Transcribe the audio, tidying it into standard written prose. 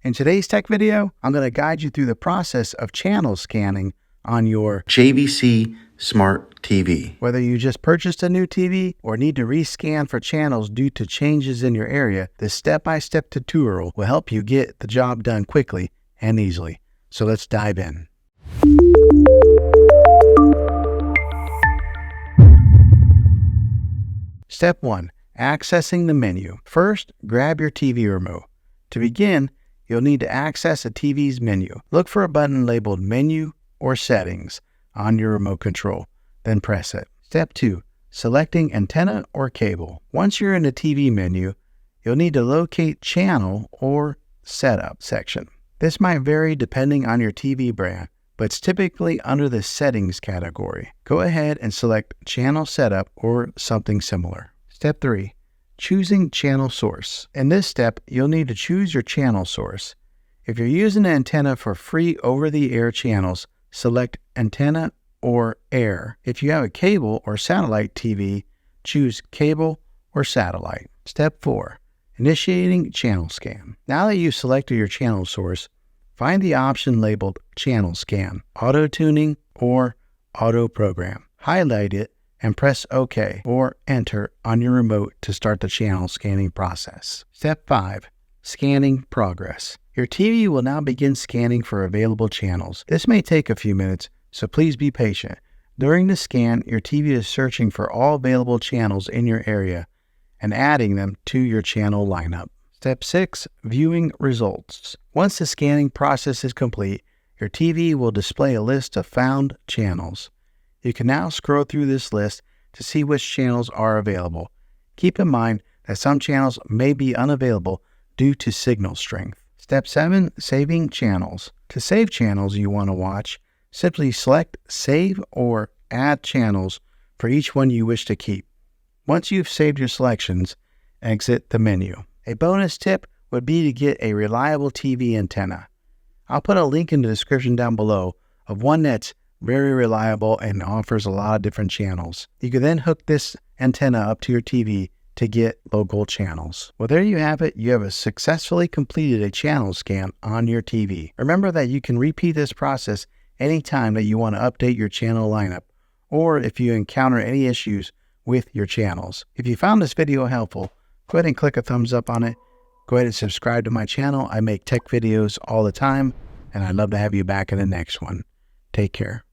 In today's tech video, I'm going to guide you through the process of channel scanning on your JVC Smart TV. Whether you just purchased a new TV or need to rescan for channels due to changes in your area, this step-by-step tutorial will help you get the job done quickly and easily. So let's dive in. Step 1. Accessing the menu. First, grab your TV remote. To begin, you'll need to access a TV's menu. Look for a button labeled Menu or Settings on your remote control, then press it. Step 2. Selecting antenna or cable. Once you're in the TV menu, you'll need to locate Channel or Setup section. This might vary depending on your TV brand, but it's typically under the Settings category. Go ahead and select Channel Setup or something similar. Step 3. Choosing channel source. In this step, you'll need to choose your channel source. If you're using an antenna for free over-the-air channels, select Antenna or Air. If you have a cable or satellite TV, choose Cable or Satellite. Step 4. Initiating channel scan. Now that you've selected your channel source, find the option labeled Channel Scan, Auto Tuning, or Auto Program. Highlight it and press OK or Enter on your remote to start the channel scanning process. Step 5. Scanning progress. Your TV will now begin scanning for available channels. This may take a few minutes, so please be patient. During the scan, your TV is searching for all available channels in your area and adding them to your channel lineup. Step 6. Viewing results. Once the scanning process is complete, your TV will display a list of found channels. You can now scroll through this list to see which channels are available. Keep in mind that some channels may be unavailable due to signal strength. Step 7. Saving channels. To save channels you want to watch, simply select Save or Add Channels for each one you wish to keep. Once you've saved your selections, exit the menu. A bonus tip would be to get a reliable TV antenna. I'll put a link in the description down below of one that's very reliable and offers a lot of different channels. You can then hook this antenna up to your TV to get local channels. Well, there you have it. You have successfully completed a channel scan on your TV. Remember that you can repeat this process anytime that you want to update your channel lineup, or if you encounter any issues with your channels. If you found this video helpful, go ahead and click a thumbs up on it. Go ahead and subscribe to my channel. I make tech videos all the time, and I'd love to have you back in the next one. Take care.